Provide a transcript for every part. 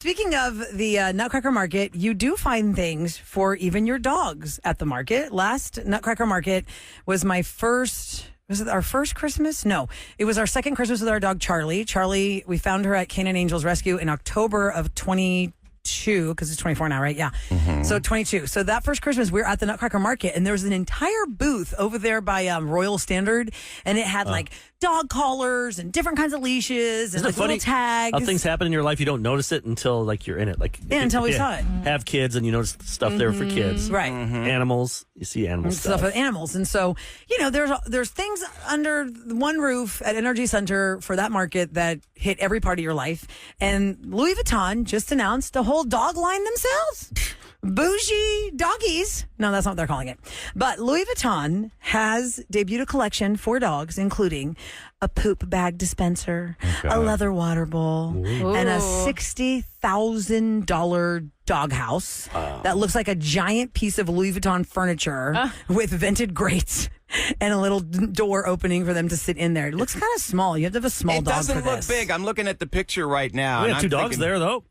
Speaking of the Nutcracker Market, you do find things for even your dogs at the market. Last Nutcracker Market was my first... Was it our first Christmas? No, it was our second Christmas with our dog, Charlie. Charlie, we found her at Canine Angels Rescue in October of 22, because it's 24 now, right? Yeah. Mm-hmm. So 22. So that first Christmas, we were at the Nutcracker Market, and there was an entire booth over there by Royal Standard, and it had like dog collars and different kinds of leashes and like little tags. How things happen in your life, you don't notice it until like you're in it. Like until we saw it. Have kids and you notice stuff there for kids. Right. Mm-hmm. Animals, you see animal stuff with animals. And so, there's things under one roof at Energy Center for that market that hit every part of your life. And Louis Vuitton just announced a whole dog line themselves. Bougie doggies. No, that's not what they're calling it. But Louis Vuitton has debuted a collection for dogs, including a poop bag dispenser, a leather water bowl, and a $60,000 doghouse that looks like a giant piece of Louis Vuitton furniture with vented grates and a little door opening for them to sit in there. It looks kind of small. You have to have a small dog for this. It doesn't look big. I'm looking at the picture right now. We have two dogs there, though.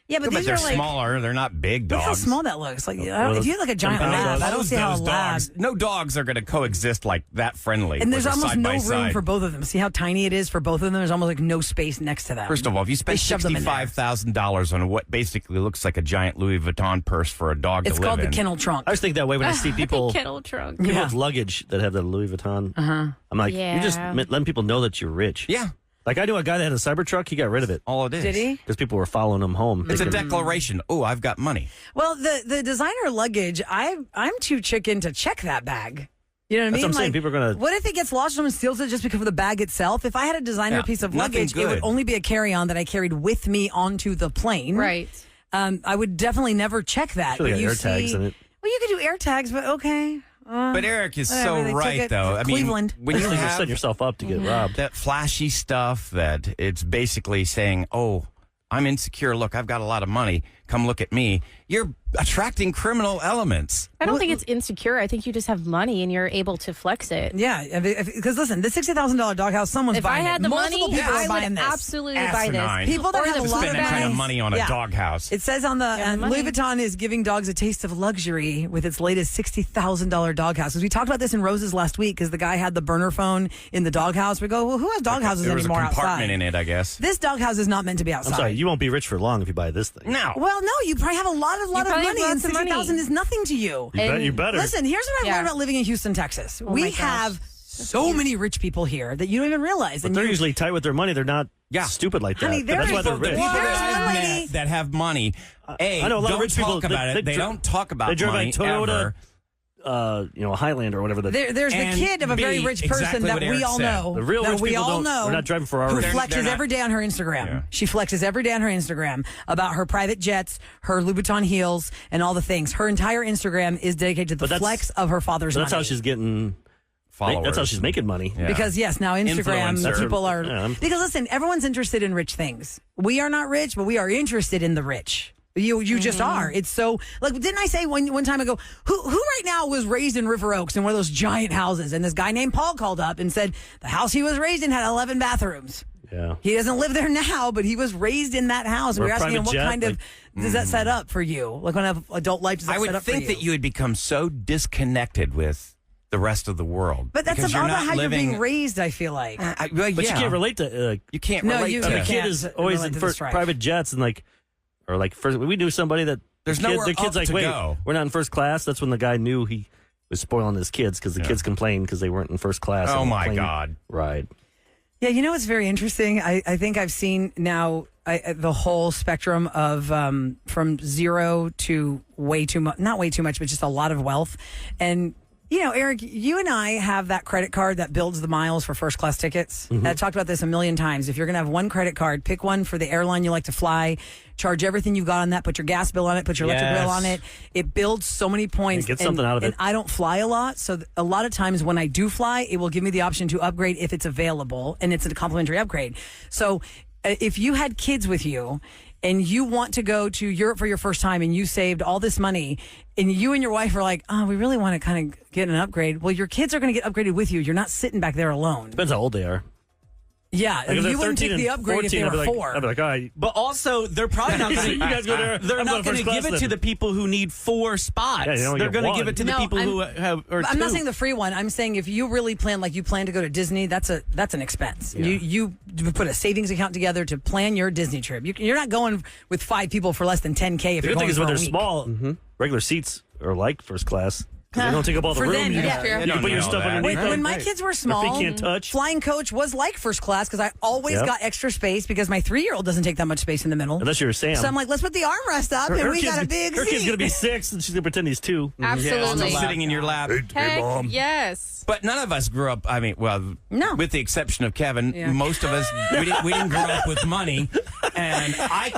Yeah, but these they're are like smaller. They're not big dogs. Look how small that looks. Like if you had like a giant lab, I don't see how a lab. No dogs are going to coexist like that friendly. And there's almost no room side. for both of them. See how tiny it is for both of them? There's almost like no space next to them. First of all, if you spend $65,000 on what basically looks like a giant Louis Vuitton purse for a dog it's to live in. It's called the kennel trunk. I always think that way when I see people. Kennel trunk. People with luggage that have the Louis Vuitton. I'm like, you're just letting people know that you're rich. Yeah. Like I knew a guy that had a Cybertruck. He got rid of it. All it is. Did he? Because people were following him home. It's a declaration. Oh, I've got money. Well, the designer luggage, I'm too chicken to check that bag. You know what I mean? That's what I'm saying. People are going to... What if it gets lost and someone steals it just because of the bag itself? If I had a designer piece of luggage, it would only be a carry-on that I carried with me onto the plane. Right. I would definitely never check that. But you tags in it. Well, you could do air tags, but okay. But Eric is so right, though. I mean, Cleveland. when you have set yourself up to get robbed, that flashy stuff that it's basically saying, "Oh, I'm insecure. Look, I've got a lot of money. Come look at me." You're attracting criminal elements. I don't think it's insecure. I think you just have money and you're able to flex it. Yeah, because listen, the $60,000 doghouse, someone's if buying it. If I had the Multiple money, people I are buying would this. absolutely buy this. People that have a lot of spend that kind of money on a doghouse. It says on the Louis Vuitton is giving dogs a taste of luxury with its latest $60,000 doghouse. Because we talked about this in Roses last week because the guy had the burner phone in the doghouse. We go, well, who has doghouses anymore outside? There was a compartment in it, I guess. This doghouse is not meant to be outside. I'm sorry, you won't be rich for long if you buy this thing. No. Well, no, you probably have a lot of money, and $60,000 is nothing to you. You better. Listen, here's what I've learned about living in Houston, Texas. We have so many rich people here that you don't even realize. But they're usually tight with their money. They're not stupid like that. Honey, that's why they're rich. People that have money, I know a lot of rich people talk about it. They don't talk about they drive money a Toyota, ever. Highlander or whatever. There's the kid of a very rich person that we all know. The real rich people we're not driving for our who rich. flexes every day on her Instagram. Yeah. She flexes every day on her Instagram about her private jets, her Louboutin heels, and all the things. Her entire Instagram is dedicated to the flex of her father's money. That's how she's getting followers. That's how she's making money. Yeah. Because, yes, now Instagram, people are... Yeah. Because, listen, everyone's interested in rich things. We are not rich, but we are interested in the rich. You just are. It's so like didn't I say one time ago who right now was raised in River Oaks in one of those giant houses, and this guy named Paul called up and said the house he was raised in had 11 bathrooms. Yeah. He doesn't live there now, but he was raised in that house. And we're asking him what kind of does that set up for you? Like when adult life does that set up for you? I would think that you would become so disconnected with the rest of the world. But that's about how you're being raised, I feel like. But you can't relate to you can't relate to a kid is always in private jets and first we knew somebody that there's nowhere the kid's up like, to wait, go. We're not in first class. That's when the guy knew he was spoiling his kids because the kids complained because they weren't in first class. Oh my God! Right. Yeah, you know what's very interesting? I think I've seen now the whole spectrum of from zero to way too much, not way too much, but just a lot of wealth. And Eric, you and I have that credit card that builds the miles for first class tickets. Mm-hmm. I've talked about this a million times. If you're going to have one credit card, pick one for the airline you like to fly, charge everything you got on that, put your gas bill on it, put your electric bill on it. It builds so many points. Get something out of it. And I don't fly a lot, so a lot of times when I do fly, it will give me the option to upgrade if it's available, and it's a complimentary upgrade. So if you had kids with you, and you want to go to Europe for your first time and you saved all this money and you and your wife are like, oh, we really want to kind of get an upgrade. Well, your kids are going to get upgraded with you. You're not sitting back there alone. Depends how old they are. Yeah, Like, if they're you wouldn't 13 take the and upgrade if 14, they I'd be were like, 4. I'd be like, all right. But also, they're probably not going You guys go there. They're I'm not going going to first give class it to then. the people who need 4 spots. Yeah, you only they're get going to give one. it to the No, people who have. Or I'm not 2. saying the free one. I'm saying if you really plan, like you plan to go to Disney, that's an expense. Yeah. You put a savings account together to plan your Disney trip. You're not going with 5 people for less than $10K if The you're good thing going is for when a they're week. small, regular seats are like first class. 'Cause they don't take up all the For room. them, you yeah. can, They you don't can put your know stuff that. underneath When them. my kids were Their small, feet can't touch. Flying coach was like first class because I always Yep. got extra space because my 3-year-old doesn't take that much space in the middle. Unless you're Sam. So I'm like, let's put the armrest up, and we got a big her kid's seat. going to be 6, and she's going to pretend he's 2. Absolutely. Sitting in your lap. Heck, yes. But none of us grew up. I mean, well, No. with the exception of Kevin, Yeah. most of us we didn't grow up with money, and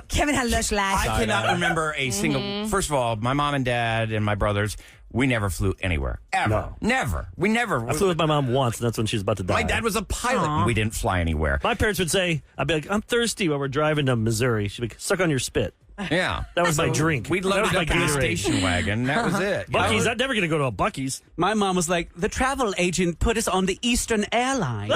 Kevin had lush lash. I cannot remember a single. First of all, my mom and dad and my brothers, we never flew anywhere ever. No. Never. We never. I flew with my mom once, and that's when she was about to die. My dad was a pilot, and we didn't fly anywhere. My parents would say, I'd be like, I'm thirsty while we're driving to Missouri. She'd be like, suck on your spit. Yeah, That was my drink. we'd That was loaded my up in the Gatorade. station wagon. That was it. Buc-ee's. I'm never going to go to a Buc-ee's. My mom was like, the travel agent put us on the Eastern Airlines.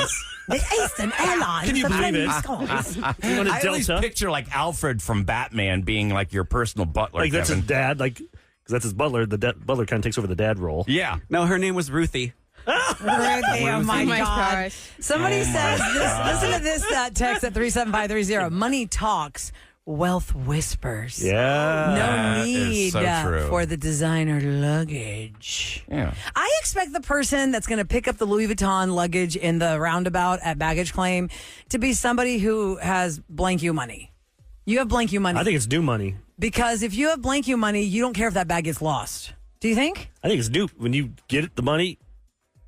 The Eastern Airlines. Can you the believe it? Flaming Skulls. You go to I always Delta. picture like Alfred from Batman being like your personal butler. Like, that's his Kevin. dad. Like, because that's his butler. The butler kind of takes over the dad role. Yeah. No, her name was Ruthie. Ruthie, oh my Oh my God. gosh. Somebody says, listen to this text at 37530. Money talks, wealth whispers. Yeah. No That is need so true. for the designer luggage. Yeah. I expect the person that's going to pick up the Louis Vuitton luggage in the roundabout at baggage claim to be somebody who has blank you money. You have blank you money. I think it's new money. Because if you have blank you money, you don't care if that bag gets lost. Do you think? I think it's new. When you get the money,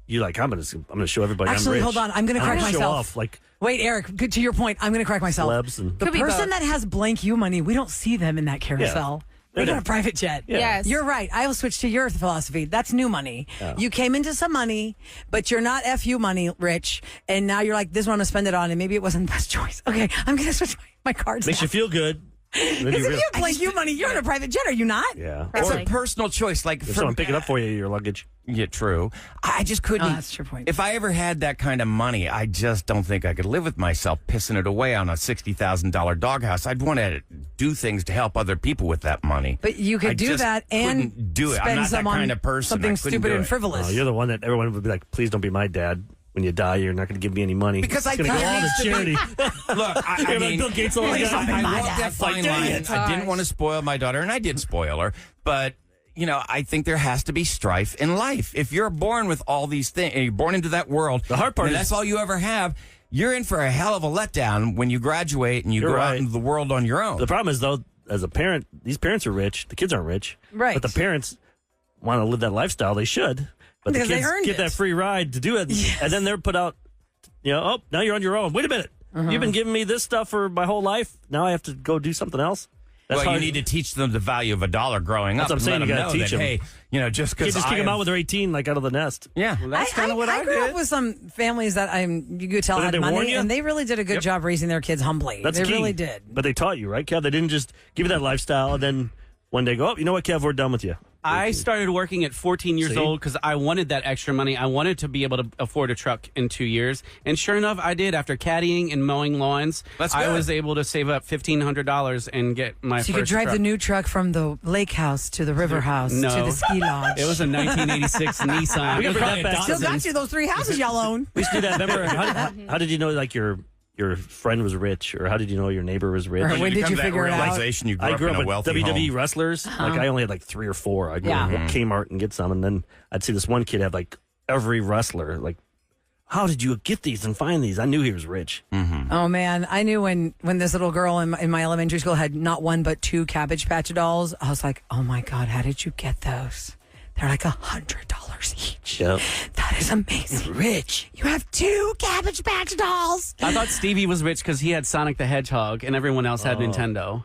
you're like, I'm gonna show everybody Actually, I'm rich. hold on. I'm going to correct gonna show myself. off, like Wait, Eric, good to your point. I'm going to correct myself. celebs and The Could be person both. that has blank you money, we don't see them in that carousel. They got a private jet. Yeah. Yes. You're right. I will switch to your philosophy. That's new money. You came into some money, but you're not FU money rich. And now you're like, this is what I'm going to spend it on. And maybe it wasn't the best choice. Okay, I'm going to switch my cards. makes you feel good. And then Because if realize- you have blank you money, you're in a private jet, are you not? yeah. It's Probably. a personal choice. Like If someone pick it up for you, your luggage. Yeah, true. I just couldn't. Oh, that's your point. If I ever had that kind of money, I just don't think I could live with myself pissing it away on a $60,000 doghouse. I'd want to do things to help other people with that money. But you could I do just that and couldn't do it. spend I'm not some that on kind of person. something I couldn't stupid do and it. frivolous. Oh, you're the one that everyone would be like, please don't be my dad. When you die, you're not going to give me any money. Because it's I going to think go there all needs to to be- charity. Look, I You're like mean, Bill Gates always Please got don't be I my walked dad. that fine Like, dang line. it. I didn't want to spoil my daughter, and I did spoil her. But you know, I think there has to be strife in life. If you're born with all these things, and you're born into that world, The hard part and is- that's all you ever have. You're in for a hell of a letdown when you graduate and you You're go out right. into the world on your own. The problem is, though, as a parent, these parents are rich. The kids aren't rich. Right. But the parents want to live that lifestyle. They should. But Because the they kids earned get it. that free ride to do it. Yes. And then they're put out, oh, now you're on your own. Wait a minute. You've been giving me this stuff for my whole life. Now I have to go do something else. That's well, hard. you need to teach them the value of $1 growing That's up. what I'm saying. And You let gotta them know teach that, them. hey, you know, just You because can't just kick them out when they're 18, like out of the nest. yeah. Well, that's kind of what I grew did. up with some families that you could tell But had did they warn money, you? and they really did a good job raising their kids humbly. That's they key. really did. But they taught you, right, Kev? They didn't just give you that lifestyle and then one day go, oh, you know what, Kev, we're done with you. I started working at 14 years See? old because I wanted that extra money. I wanted to be able to afford a truck in 2 years. And sure enough, I did. After caddying and mowing lawns, That's I good. was able to save up $1,500 and get my So you first could drive truck. the new truck from the lake house to the river house No. to the ski lodge. It was a 1986 Nissan. We can bring that back. Still got you those 3 houses y'all own. We used to do that. Remember, how did you know, like, your friend was rich? Or how did you know your neighbor was rich? Or when did Become you that figure it out? realization you grew I up grew in up a with wealthy WWE home. wrestlers. Like, I only had like 3 or 4. I'd go Yeah. to Kmart and get some. And then I'd see this one kid have like every wrestler. Like, how did you get these and find these? I knew he was rich. Oh man, I knew when this little girl in my elementary school had not 1 but 2 Cabbage Patch dolls. I was like, oh my God, how did you get those? They're like $100 each. Yep. That is amazing. Rich. You have 2 Cabbage Patch dolls. I thought Stevie was rich because he had Sonic the Hedgehog and everyone else had Nintendo.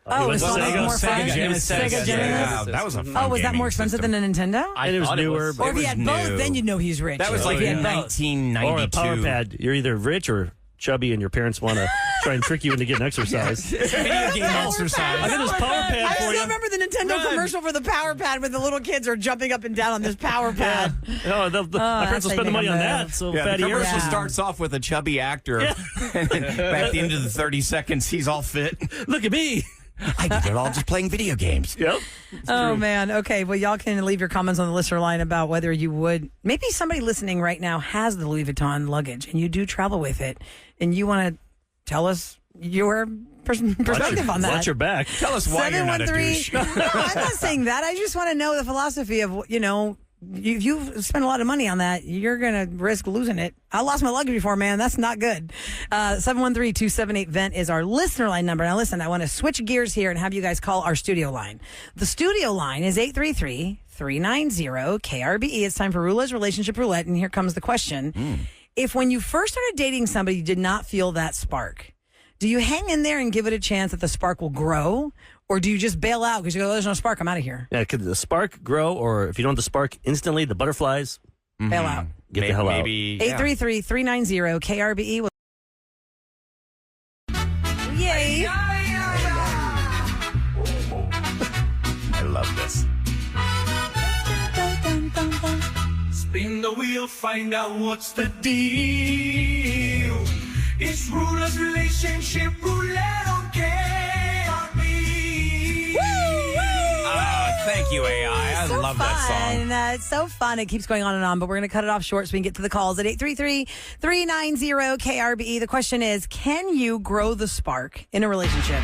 Oh, was Sega- Sonic more fun? Sega Genesis. Sega Genesis. Yeah, that was a fun Oh, was that gaming more expensive system. than a Nintendo? I And it was thought newer, was. but- Or if he was had new. both, then you'd know he's rich. That was If like he in had both. Or a 1992. power pad. You're either rich or chubby, and your parents want to try and trick you into getting exercise. It's a video game exercise. I got this power pad I for still you. remember the Nintendo commercial for the power pad when the little kids are jumping up and down on this power pad. Oh, my parents will spend the money on that. So Yeah, the fatty commercial Eric. starts off with a chubby actor, and then by the end of the 30 seconds, he's all fit. Look at me. I did it all just playing video games. Yep. Oh, man. Okay. Well, y'all can leave your comments on the listener line about whether you would. Maybe somebody listening right now has the Louis Vuitton luggage and you do travel with it and you want to tell us your perspective on that. Watch your back. Tell us why you're not a douche. No, I'm not saying that. I just want to know the philosophy of, if you spend a lot of money on that, you're going to risk losing it. I lost my luggage before, man. That's not good. 713-278-VENT is our listener line number. Now, listen, I want to switch gears here and have you guys call our studio line. The studio line is 833-390-KRBE. It's time for Roulette Relationship Roulette, and here comes the question. If when you first started dating somebody, you did not feel that spark, do you hang in there and give it a chance that the spark will grow? Or do you just bail out because you go, there's no spark, I'm out of here? Yeah, could the spark grow? Or if you don't have the spark instantly, the butterflies, Bail out. get the hell out. Maybe 833-390-KRBE. Yay. I love this. Spin the wheel, find out what's the deal. It's Ruler's Relationship Roulette on KRB. Thank you, AI. I love that song. It's so fun. It keeps going on and on, but we're going to cut it off short so we can get to the calls at 833-390-KRBE. The question is, can you grow the spark in a relationship?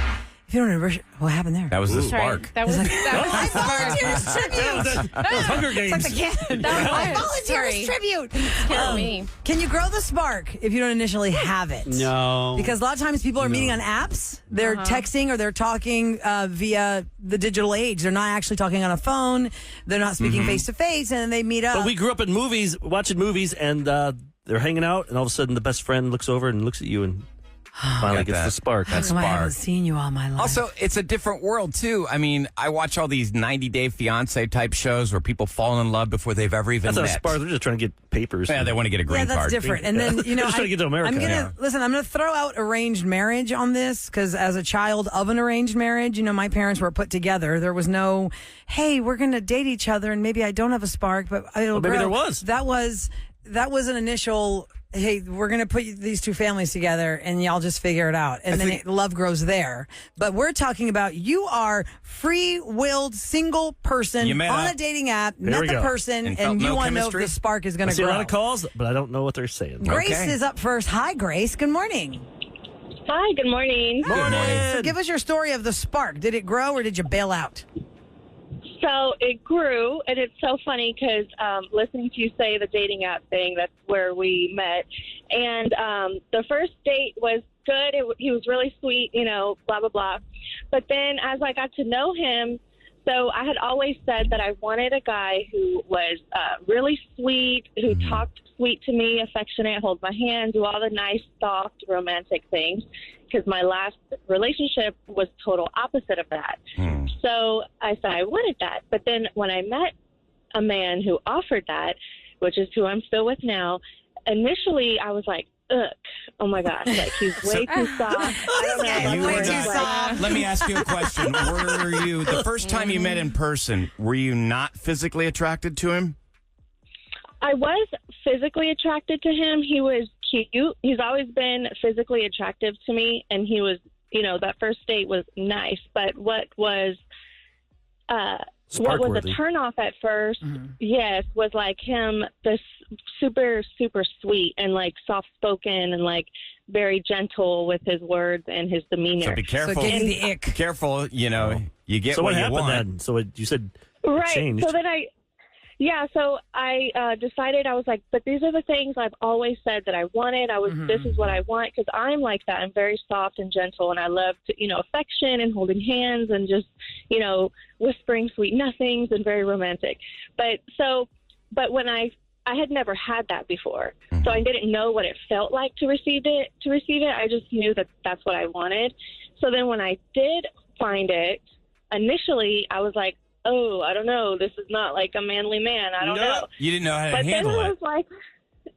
If you don't remember, what happened there? That was the Sorry, spark. that was I volunteers tribute. Hunger Games. It's like the kid. I volunteers tribute. scared me. Can you grow the spark if you don't initially have it? No. Because a lot of times people are meeting on apps. They're texting or they're talking via the digital age. They're not actually talking on a phone. They're not speaking face to face, and then they meet up. But we grew up in movies, watching movies, and they're hanging out, and all of a sudden the best friend looks over and looks at you and finally Got gets that. the spark. How come I haven't seen you all my life? Also, it's a different world, too. I mean, I watch all these 90-Day Fiancé type shows where people fall in love before they've ever even That's not a met. spark. They're just trying to get papers. Yeah, they want to get a green yeah, that's card. different. And then, Just trying to get to America. I'm gonna Yeah. listen. I'm gonna throw out arranged marriage on this because as a child of an arranged marriage, my parents were put together. There was no, hey, we're gonna date each other, and maybe I don't have a spark, but it'll maybe grow. there was. That was an initial. Hey, we're going to put these two families together and y'all just figure it out. And then love grows there. But we're talking about you are free-willed single person You met on up. a dating app, There met we the go. person, And felt and you no want to know if chemistry? the spark is going I to see a grow. lot of calls, but I don't know what they're saying. Grace Okay. is up first. Hi, Grace. Good morning. Hi, good morning. So give us your story of the spark. Did it grow or did you bail out? So it grew, and it's so funny because listening to you say the dating app thing, that's where we met. And the first date was good. He was really sweet, blah, blah, blah. But then as I got to know him, so I had always said that I wanted a guy who was really sweet, who talked sweet to me, affectionate, hold my hand, do all the nice, soft, romantic things. Because my last relationship was total opposite of that. So I said I wanted that. But then when I met a man who offered that, which is who I'm still with now, initially I was like, ugh, oh my gosh, like he's way too soft. I don't know. You Way were too not- soft. Let me ask you a question. Were you, the first time you met in person, were you not physically attracted to him? I was physically attracted to him. He was cute. He's always been physically attractive to me, and he was, that first date was nice. But what was a Spark-worthy. turnoff at first, yes, was like him, this super, super sweet and like soft spoken and like very gentle with his words and his demeanor. So be careful. So it gave you the ick. Careful, you get So what what you happened want. then? So you said it Right. changed. So then I decided, I was like, but these are the things I've always said that I wanted. This is what I want, because I'm like that. I'm very soft and gentle, and I love to, affection and holding hands and just, whispering sweet nothings and very romantic. But when I had never had that before, so I didn't know what it felt like to receive it. I just knew that that's what I wanted. So then when I did find it, initially I was like, oh, I don't know. This is not like a manly man. I don't know. You didn't know how to But then handle I it. was like,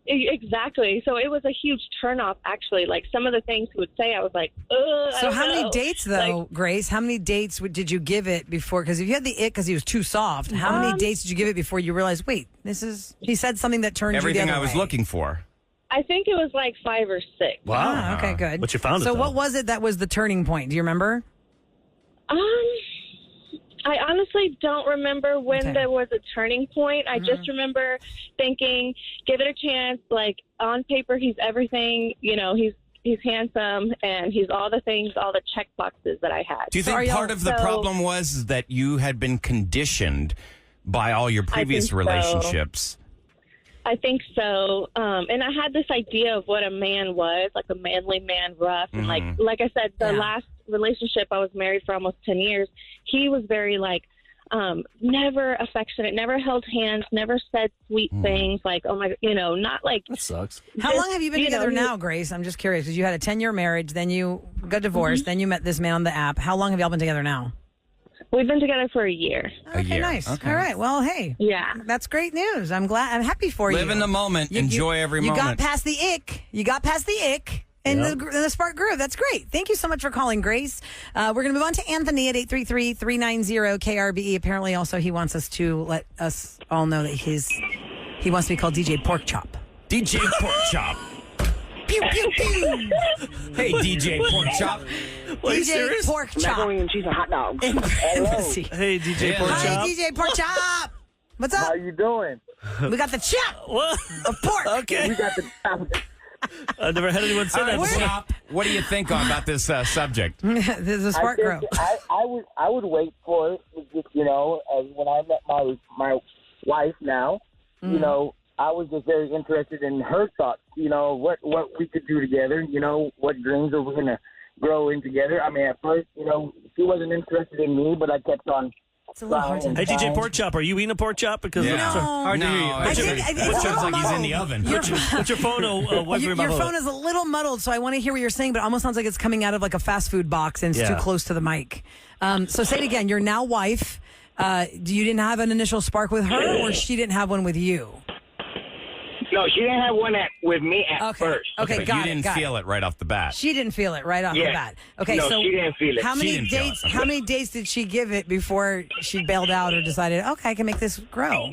Exactly. So it was a huge turnoff, actually. Like some of the things he would say, I was like, ugh. So how many dates, though, Grace? How many dates did you give it before? Because if you had the ick because he was too soft, how many dates did you give it before you realized, wait, he said something that turned Everything you the other I was way? looking for. I think it was like 5 or 6. Wow. Ah, okay, good. But you found it, So though. what was it that was the turning point? Do you remember? I honestly don't remember when Okay. there was a turning point. I just remember thinking, give it a chance. Like on paper, he's everything. You know, he's handsome and he's all the things, all the check boxes that I had. Do you think part of the problem was that you had been conditioned by all your previous think so. relationships? I think so. And I had this idea of what a man was, like a manly man, rough. And like I said, the last relationship I was married for almost 10 years, he was very like, never affectionate, never held hands, never said sweet things like, oh my, not like. That sucks. How long have you been together now, Grace? I'm just curious because you had a 10-year marriage, then you got divorced, then you met this man on the app. How long have y'all been together now? We've been together for a year. A year. Nice. Okay. All right. Well, hey. Yeah. That's great news. I'm happy for you. Live in the moment. Enjoy every moment. You got past the ick. And the spark grew. That's great. Thank you so much for calling, Grace. We're going to move on to Anthony at 833-390-KRBE. Apparently, also, he wants us to let us all know that he wants to be called DJ Pork Chop. DJ Pork Chop. Pew, pew, pew. Hey, DJ Pork Chop. DJ Pork Chop. Macaroni and cheese and hot dogs. In parentheses. Hey, DJ Pork Hi, Chop. DJ Pork Chop. What's up? How you doing? We got the chop What? of pork. Okay. We got the I've never had anyone say that before. Chop, what do you think about this subject? This is a spark grow. I would wait for it. Just, as when I met my wife now, I was just very interested in her thoughts. What we could do together. What dreams are we gonna grow in together? I mean, at first, she wasn't interested in me, but I kept on. It's a little hard to Hey, DJ Pork Chop, are you eating a pork chop? Because Yeah. it's hard to hear you. I think it sounds like he's in the oven. What's your phone? Your phone is a little muddled, so I want to hear what you're saying, but it almost sounds like it's coming out of like a fast food box and it's too close to the mic. So say it again. Your now wife, you didn't have an initial spark with her, or she didn't have one with you? No, she didn't have one with me at first. Okay, But got you it. didn't feel it right off the bat. She didn't feel it right off the Yeah. bat. Okay, No, so she didn't feel it. How She many didn't feel dates? it. How many dates did she give it before she bailed out or decided, okay, I can make this grow?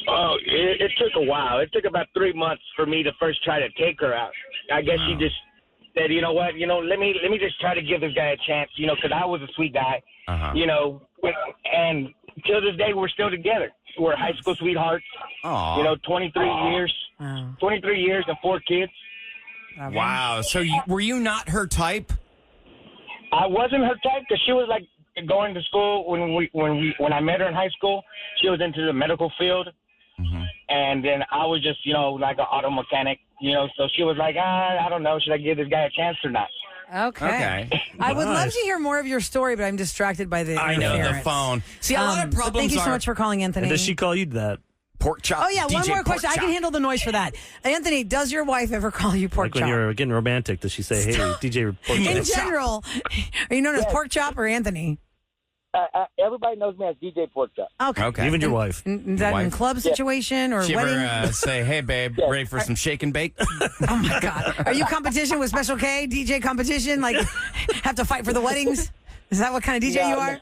Oh, it took a while. It took about 3 months for me to first try to take her out. I guess she just said, you know what, let me just try to give this guy a chance, because I was a sweet guy, and till this day we're still together. We're high school sweethearts. Aw. 23 years. Wow. 23 years and 4 kids. Wow. So were you not her type? I wasn't her type because she was like going to school when I met her in high school. She was into the medical field, and then I was just like an auto mechanic. So she was like, I don't know, should I give this guy a chance or not? Okay. I would love to hear more of your story, but I'm distracted by the I know, the interference. phone. See, a lot of But problems thank you so are much for calling, Anthony. And does she call you that? pork chop. Oh, yeah, one DJ more Pork question. I Chop. can handle the noise for that. Anthony, does your wife ever call you pork Like when chop? you're getting romantic, does she say, hey, DJ Pork Chop? In general, are you known as pork chop or Anthony? Everybody knows me as DJ Pork Chop. Okay. Okay. Even your wife. Is that in Wife? club situation or She wedding? ever say, hey, babe, ready for some shake and bake? Oh my God. Are you competition with Special K? DJ competition? Like, have to fight for the weddings? Is that what kind of DJ you are?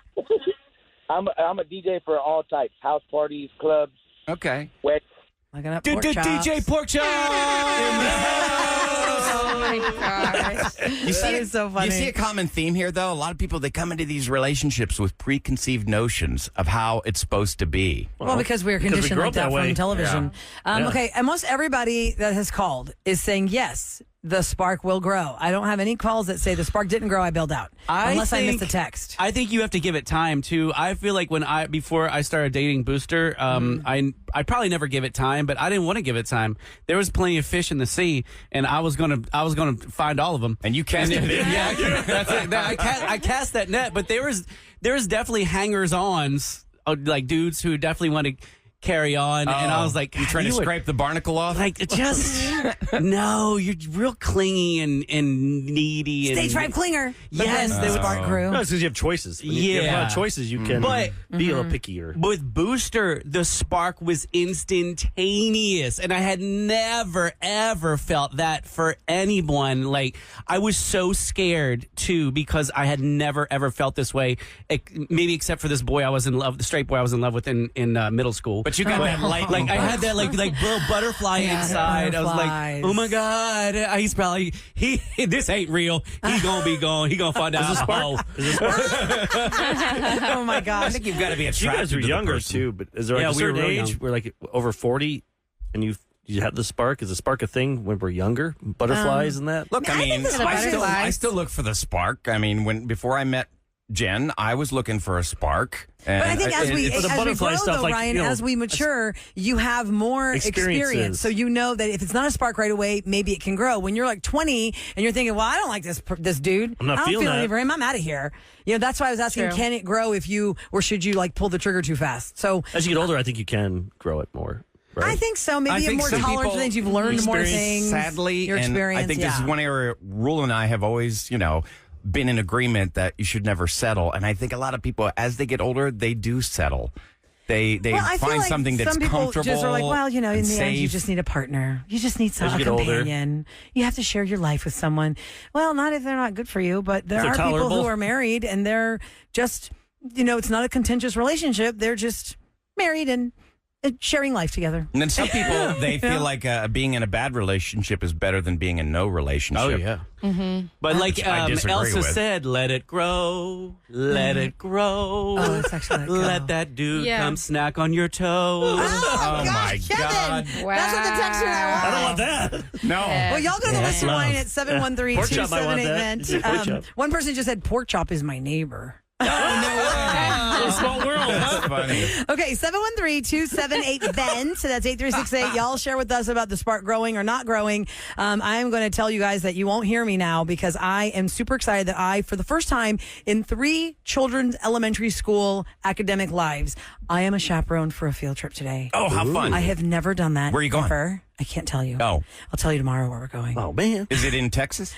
I'm a DJ for all types: house parties, clubs, Okay. weddings. Looking up pork chops. DJ Pork Chop! Oh my gosh. You see, That is so funny. You see a common theme here, though? A lot of people, they come into these relationships with preconceived notions of how it's supposed to be. Well, because we're because we conditioned grew like up that that way. from television. Yeah. Okay, and most everybody that has called is saying, yes, the spark will grow. I don't have any calls that say the spark didn't grow, I bailed out. Unless I missed the text. I think you have to give it time too. I feel like before I started dating Booster, I probably never give it time, but I didn't want to give it time. There was plenty of fish in the sea, and I was gonna find all of them. And you cast it. Yeah, that's it. I cast that net, but there was definitely hangers-ons, like dudes who definitely want to carry on. And I was like, you trying to scrape the barnacle off? Like, just, no, you're real clingy and needy. Stage and, 5 clinger. Yes, they would spark crew. No, it's because you have choices. When you have a lot of choices, you can be a little pickier. With Booster, the spark was instantaneous, and I had never, ever felt that for anyone. Like, I was so scared, too, because I had never, ever felt this way, maybe except for this boy I was in love, the straight boy I was in love with in middle school. But you got that lightning. Like, I had that, like little butterfly inside. I was like, oh, my God, he's probably, this ain't real. He gonna be gone. He gonna find out. Is it spark? Oh, my I gosh. think you've got to be You attracted guys are to younger, the person. too, but is there like Yeah, a we were certain real age young. where like over 40 and you have the spark? Is the spark a thing when we're younger? Butterflies and that? Look, I I think mean, this is I still look for the spark. I mean, before I met Jen, I was looking for a spark. And But I think as we the grow, butterfly stuff, though, like, Ryan, you know, as we mature, you have more experience. Experiences. So you know that if it's not a spark right away, maybe it can grow. When you're like 20 and you're thinking, well, I don't like this dude. I'm not I don't feeling feel that. anything for him. I'm out of here. You know, that's why I was asking, True. can it grow or should you like pull the trigger too fast? So As you get older, I think you can grow it more. Right? I think so. Maybe I you have think more some tolerance people to things. You've learned more things. Sadly, your and experience. I think this is one area Rule and I have always, been in agreement that you should never settle. And I think a lot of people, as they get older, they do settle. They Well, I feel find like something that's some people comfortable. just are like, well, in the and end, you safe. just need a partner. You just need As you a get older. companion. You have to share your life with someone. Well, not if they're not good for you, but there If are they're people who tolerable. are married and they're just, it's not a contentious relationship. They're just married and sharing life together. And then some people, they feel like being in a bad relationship is better than being in no relationship. But like I disagree Elsa with. said, let it grow, let it grow. Oh, that's actually like, Let that dude Yeah. come snack on your toes. Oh, my Kevin. God. Wow. That's what the texture I want. I don't want that. No. Well, y'all go to the list of Love. mine at 713 Pork chop, I want that. Is it pork 278 chop? One person just said pork chop is my neighbor. It's a small world. That's funny. Okay, 713-278-VENT. So that's 8368. Y'all share with us about the spark growing or not growing. I'm going to tell you guys that you won't hear me now because I am super excited that I, for the first time in 3 children's elementary school academic lives, I am a chaperone for a field trip today. Oh, how fun. I have never done that. Where are you going? ever. I can't tell you. Oh. I'll tell you tomorrow where we're going. Oh, man. Is it in Texas?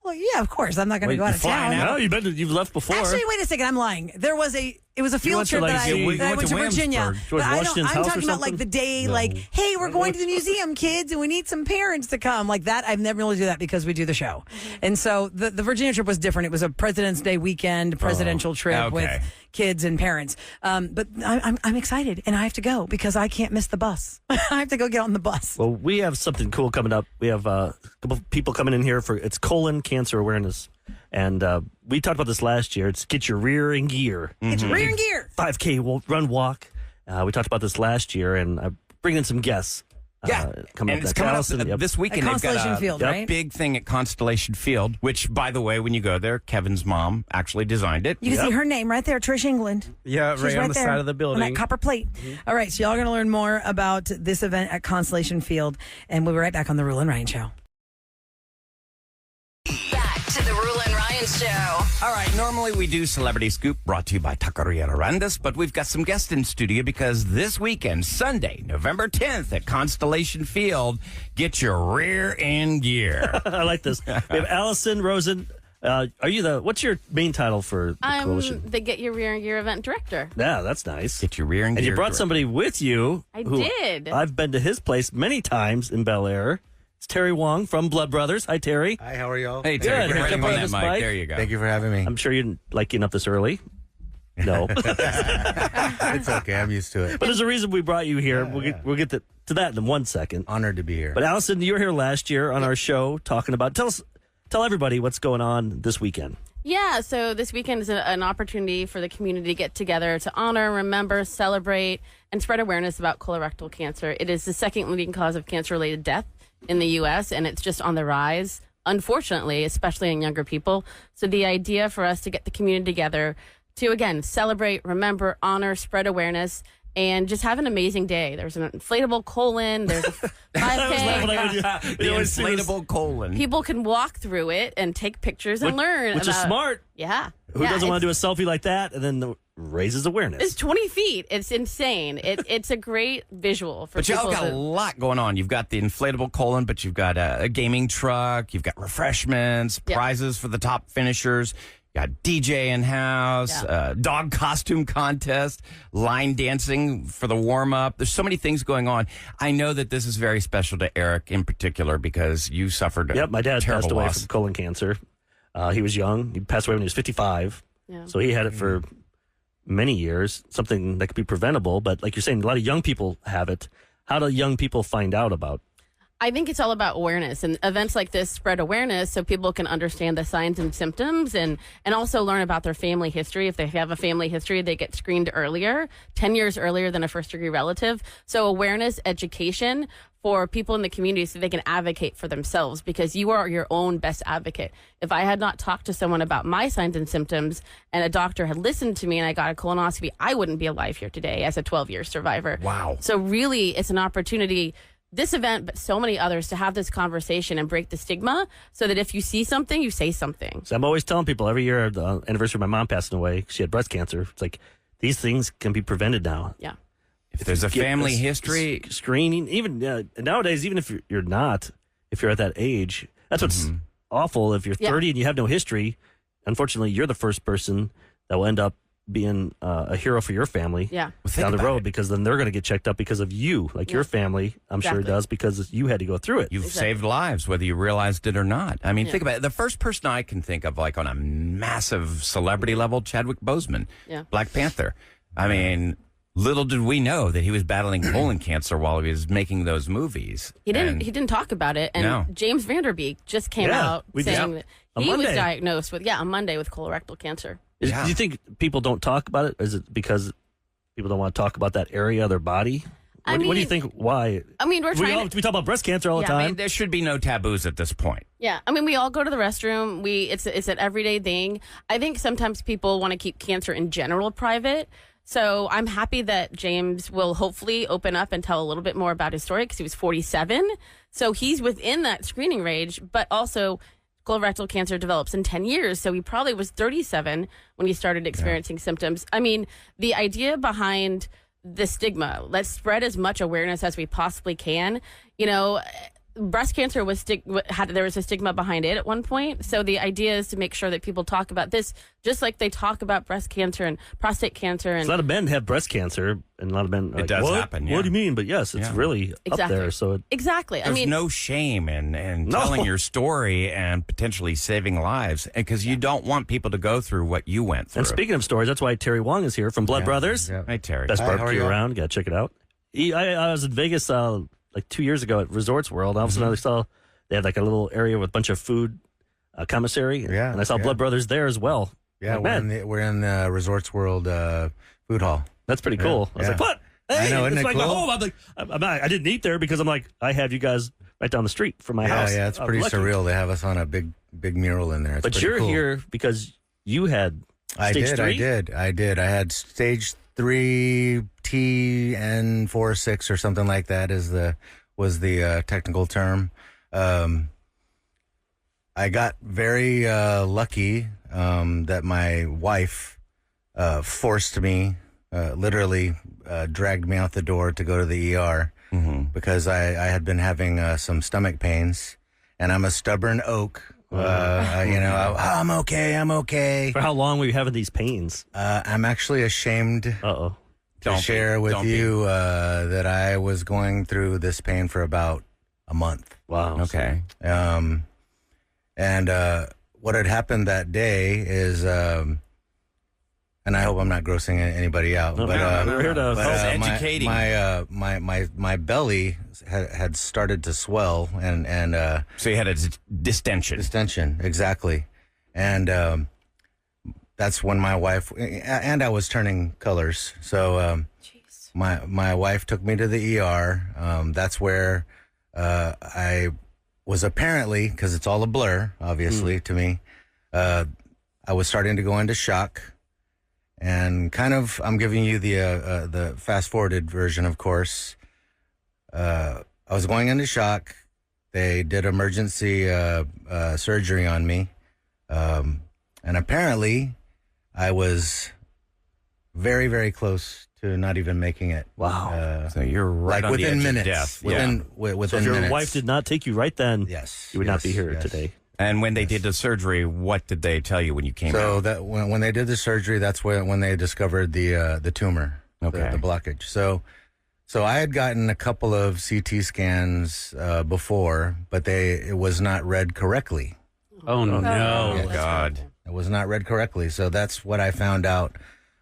Well, yeah, of course. I'm not going to Wait, go out you're of flying town. out? No, you've left before. Actually, wait a second. I'm lying. It was a field went to, trip like, that I you went to went to Virginia. Williamsburg. George But Washington's I'm house or talking about like something? the day, like, hey, we're going to the museum, kids, and we need some parents to come. Like that, I've never really do that because we do the show. And so the Virginia trip was different. It was a President's Day weekend presidential trip okay. with kids and parents. But I'm excited, and I have to go because I can't miss the bus. I have to go get on the bus. Well, we have something cool coming up. We have a couple of people coming in here it's colon cancer awareness. And we talked about this last year. It's get your rear in gear. It's rear in gear. 5K run walk. We talked about this last year, and I'm bringing in some guests. Coming and up it's next. coming Allison, up yep. this weekend. At They've got Constellation a Field, right? big thing at Constellation Field, which, by the way, when you go there, Kevin's mom actually designed it. You can see her name right there, Trish England. Yeah, She's right on the there side of the on building. that copper plate. All right, so y'all are going to learn more about this event at Constellation Field, and we'll be right back on the Rule and Ryan Show. Back to the Rule and Ryan Show. All right, normally we do Celebrity Scoop brought to you by Taqueria Arandas, but we've got some guests in studio because this weekend, Sunday, November 10th at Constellation Field, get your rear end gear. I like this. We have Allison Rosen. What's your main title for the I'm coalition? the Get Your Rear and Gear event director. Yeah, that's nice. Get your rear end And gear. you brought somebody with you. I who did. I've been to his place many times in Bel Air. It's Terry Wong from Blood Brothers. Hi, Terry. Hi, how are y'all? Hey, Terry, Good. get right Jump on on that this mic. mic. There you go. Thank you for having me. I'm sure you didn't like getting up this early. No. It's okay. I'm used to it. But there's a reason we brought you here. Yeah, We'll get to that in 1 second. Honored to be here. But Allison, you were here last year on our show talking about. Tell everybody what's going on this weekend. Yeah, so this weekend is an opportunity for the community to get together to honor, remember, celebrate, and spread awareness about colorectal cancer. It is the second leading cause of cancer-related death in the U.S., and it's just on the rise, unfortunately, especially in younger people. So the idea for us to get the community together to, again, celebrate, remember, honor, spread awareness, and just have an amazing day. There's an inflatable colon. There's a 5K. The inflatable colon. People can walk through it and take pictures and learn. Which is smart. Yeah. Who doesn't want to do a selfie like that? And then raises awareness. It's 20 feet. It's insane. It's a great visual for But people. y'all got a lot going on. You've got the inflatable colon, but you've got a gaming truck. You've got refreshments, prizes for the top finishers. You got DJ in-house, dog costume contest, line dancing for the warm-up. There's so many things going on. I know that this is very special to Eric in particular because you suffered a my dad terrible passed away loss. from colon cancer. He was young. He passed away when he was 55. Yeah. So he had it for many years, something that could be preventable. But like you're saying, a lot of young people have it. How do young people find out about? I think it's all about awareness, and events like this spread awareness so people can understand the signs and symptoms and also learn about their family history. If they have a family history, they get screened earlier, 10 years earlier than a first-degree relative. So awareness, education for people in the community so they can advocate for themselves, because you are your own best advocate. If I had not talked to someone about my signs and symptoms and a doctor had listened to me and I got a colonoscopy, I wouldn't be alive here today as a 12-year survivor. Wow. So really, it's an opportunity, this event, but so many others, to have this conversation and break the stigma so that if you see something, you say something. So I'm always telling people every year, the anniversary of my mom passing away, she had breast cancer. It's like, these things can be prevented now. Yeah. If there's a family history. Screening, even nowadays, even if you're not, if you're at that age, that's what's awful. If you're 30 and you have no history, unfortunately, you're the first person that will end up being a hero for your family down the road, because then they're going to get checked up because of you, like your family, I'm sure does, because you had to go through it. You've saved lives, whether you realized it or not. I mean, think about it. The first person I can think of, like on a massive celebrity level, Chadwick Boseman, Black Panther. I mean, little did we know that he was battling colon cancer while he was making those movies. He didn't talk about it. And James Vanderbeek just came out saying that he was diagnosed with, on Monday with colorectal cancer. Do you think people don't talk about it? Is it because people don't want to talk about that area of their body? What do you think? Why? I mean, we talk about breast cancer all the time. I mean, there should be no taboos at this point. Yeah, I mean, we all go to the restroom. It's an everyday thing. I think sometimes people want to keep cancer in general private. So I'm happy that James will hopefully open up and tell a little bit more about his story, because he was 47. So he's within that screening range, but also colorectal cancer develops in 10 years. So he probably was 37 when he started experiencing symptoms. I mean, the idea behind the stigma, let's spread as much awareness as we possibly can. You know, breast cancer there was a stigma behind it at one point. So the idea is to make sure that people talk about this just like they talk about breast cancer and prostate cancer. And a lot of men have breast cancer, and a lot of men it does happen. What do you mean? But yes, it's really up there. So exactly. There's no shame in telling your story and potentially saving lives, because you don't want people to go through what you went through. And speaking of stories, that's why Terry Wong is here from Blood Brothers. Yeah. Hi, Terry. Best barbecue around. Got to check it out. I was in Vegas like 2 years ago at Resorts World. All of a sudden I saw they had like a little area with a bunch of food commissary. Yeah. And I saw Blood Brothers there as well. Yeah, like, we're in the Resorts World food hall. That's pretty cool. I was like, what? Hey, I know, isn't it's it like cool? my home. I'm like, I didn't eat there because I'm like, I have you guys right down the street from my house. Yeah, it's pretty surreal. They have us on a big mural in there. It's but you're cool. here because you had stage 3? I did. I had stage 3 TN46 or something like that was the technical term. I got very lucky that my wife forced me, literally dragged me out the door to go to the ER because I had been having some stomach pains, and I'm a stubborn oak. I'm okay. For how long were you having these pains? I'm actually ashamed to share with you that I was going through this pain for about a month. Wow. Okay. And what had happened that day is, and I hope I'm not grossing anybody out, we're here to educating. My belly had started to swell, and so you had a distension. Distension, exactly, and that's when my wife and I was turning colors. So my wife took me to the ER. That's where I was apparently, because it's all a blur, obviously to me. I was starting to go into shock. And kind of, I'm giving you the fast-forwarded version, of course. I was going into shock. They did emergency surgery on me. And apparently, I was very, very close to not even making it. Wow. So you're right like on within the edge minutes. of death. Within So if your minutes. wife did not take you right then, Yes. you would not be yes, here yes. today. And when they did the surgery, what did they tell you when you came So out? that when they did the surgery, that's when they discovered the tumor, Okay. the blockage. So I had gotten a couple of CT scans before, but it was not read correctly. Oh, no. Oh, God. It was not read correctly. So that's what I found out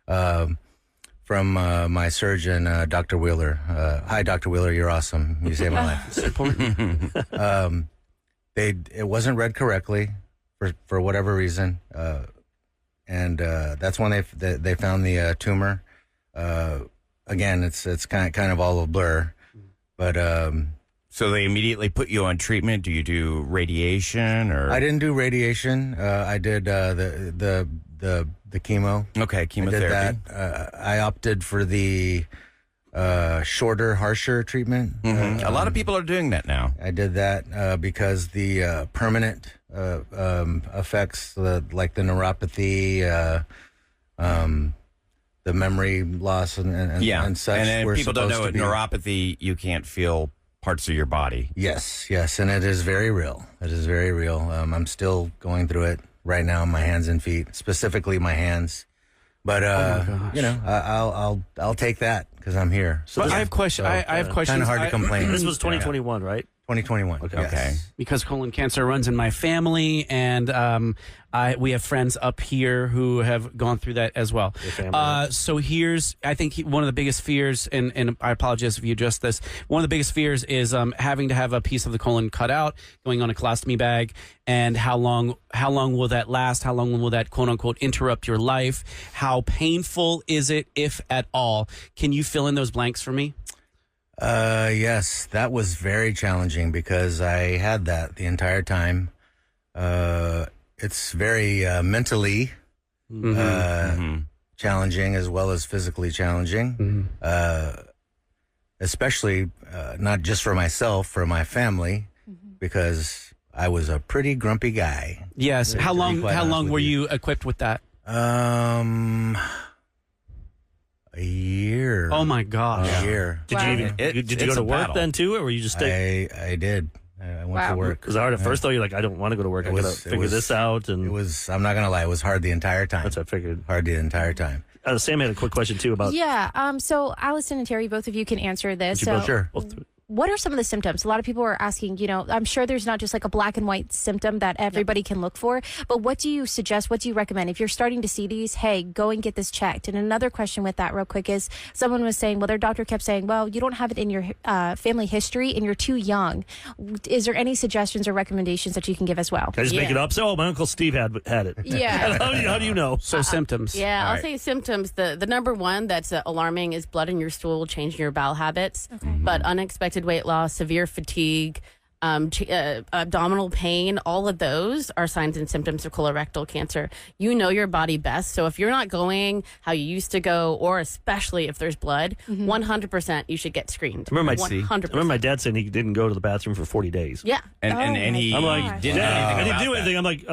from my surgeon, Dr. Wheeler. Hi, Dr. Wheeler. You're awesome. You saved my life. It's important. It wasn't read correctly for whatever reason, and that's when they found the tumor. Again, it's kind of all a blur, but So they immediately put you on treatment. Do you do radiation or? I didn't do radiation. I did the chemo. Okay, I chemotherapy. did that. I opted for the shorter, harsher treatment. A lot of people are doing that now. I did that because the permanent effects, like the neuropathy, the memory loss, and such. And then were people don't know supposed with to be- neuropathy, you can't feel parts of your body. Yes, and it is very real. It is very real. I'm still going through it right now. My hands and feet, specifically my hands. But I'll take that because I'm here. But I have questions. I have questions. Kind of hard to complain. This was 2021, right? 2021. Okay. Yes. Okay. Because colon cancer runs in my family, and we have friends up here who have gone through that as well. Your family. So I think one of the biggest fears, and I apologize if you addressed this, one of the biggest fears is having to have a piece of the colon cut out, going on a colostomy bag, and how long will that last? How long will that, quote unquote, interrupt your life? How painful is it, if at all? Can you fill in those blanks for me? Yes, that was very challenging because I had that the entire time. It's very mentally challenging as well as physically challenging, especially not just for myself, for my family, because I was a pretty grumpy guy. Yes. How long were you equipped with that? A year. Oh my gosh. A year. Did you go it's to a work battle. then too, or were you just stay? I did. I went to work. Because at first though, you're like, I don't want to go to work. I gotta figure this out, and It was. I'm not gonna lie. It was hard the entire time. that's what I figured. Hard the entire time. Sam had a quick question too about. Yeah. So Allison and Terry, both of you can answer this. Would you So both- Sure. both- what are some of the symptoms? A lot of people are asking, I'm sure there's not just like a black and white symptom that everybody can look for, but what do you suggest? What do you recommend? If you're starting to see these, hey, go and get this checked. And another question with that real quick is someone was saying, well, their doctor kept saying, well, you don't have it in your family history and you're too young. Is there any suggestions or recommendations that you can give as well? Can I just make it up? So, my uncle Steve had it. Yeah. How do you know? So symptoms. Yeah, All I'll right. say symptoms. The number one that's alarming is blood in your stool, changing your bowel habits. But unexpected weight loss, severe fatigue, abdominal pain, all of those are signs and symptoms of colorectal cancer. You know your body best. So if you're not going how you used to go, or especially if there's blood, 100% you should get screened. I remember 100%. my dad saying he didn't go to the bathroom for 40 days. Yeah. And he I'm like, didn't do Dad, anything I didn't about do that. anything. I'm like,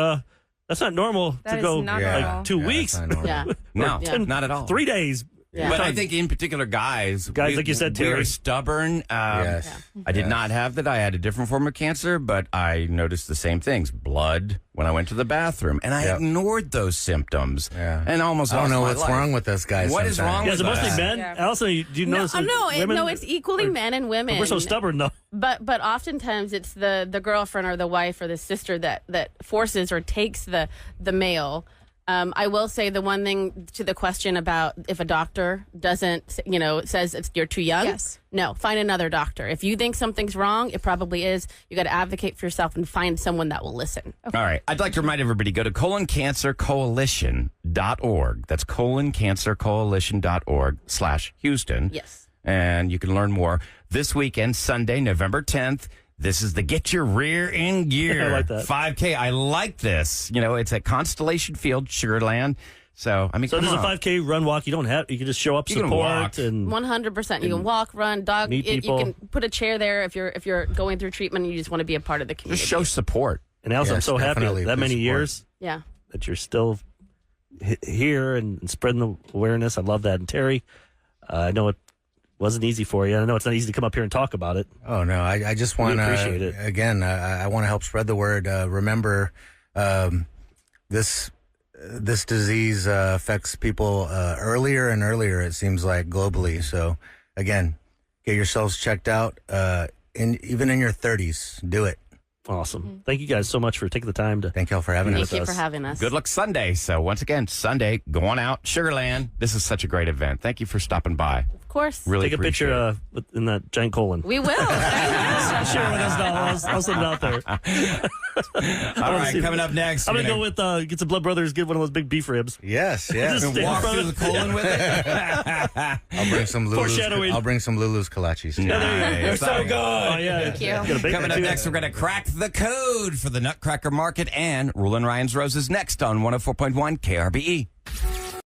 that's not normal That to is go not Yeah. normal. 2 Yeah, weeks. that's not normal. Yeah. No, Yeah. not at all. 3 days. Yeah. But I think in particular, guys, Like you said, we are Terry. stubborn. Yes. I did Yes. not have that. I had a different form of cancer, but I noticed the same things. Blood when I went to the bathroom. And I Yep. ignored those symptoms. Yeah. And almost I don't lost know my what's life. wrong with us guys. What is sometimes. wrong Yeah, with is it mostly us? men? Yeah. Allison, do you notice that women? no, it's equally men and women. We're so stubborn, though. But oftentimes it's the girlfriend or the wife or the sister that forces or takes the male. I will say the one thing to the question about if a doctor doesn't, says you're too young. Yes. No, find another doctor. If you think something's wrong, it probably is. You got to advocate for yourself and find someone that will listen. All right. I'd like to remind everybody, go to coloncancercoalition.org. That's coloncancercoalition.org/Houston. Yes. And you can learn more this weekend, Sunday, November 10th. This is the Get Your Rear in Gear I like that. 5K. I like this. It's at Constellation Field, Sugarland. So, I mean, So come there's a on. 5K run walk. You don't have. You can just show up, You can walk. support, and 100%. You can walk, run, dog. meet You people. can put a chair there if you're going through treatment and you just want to be a part of the community. Just show support. And Alice, I'm Yes, so happy definitely that many support. years Yeah. that you're still here and spreading the awareness. I love that. And Terry, I know it wasn't easy for you. I know it's not easy to come up here and talk about it. Oh no, I just We want appreciate it. to again. I want to help spread the word. Remember, this disease affects people earlier and earlier. It seems like globally. So again, get yourselves checked out. Even in your 30s, do it. Awesome. Thank you guys so much for taking the time to. Thank y'all for having us. Thank you for having us. Good luck Sunday. So, once again, Sunday, go on out. Sugarland. This is such a great event. Thank you for stopping by. Of course. Really Take a appreciate picture it. in that giant colon. We will. Share with us now. I'll send it out there. All right, coming up next. I'm we're going to go with get some Blood Brothers, get one of those big beef ribs. Yes, yes. Just gonna walk stand in through front the of- colon with it. I'll bring some Lulu's. Foreshadowing. I'll bring some Lulu's kolaches. too. They're so good. Oh, yeah. Thank you. Got a bacon Coming up too. next, we're going to crack the code for the Nutcracker Market and Rule and Ryan's Roses next on 104.1 KRBE.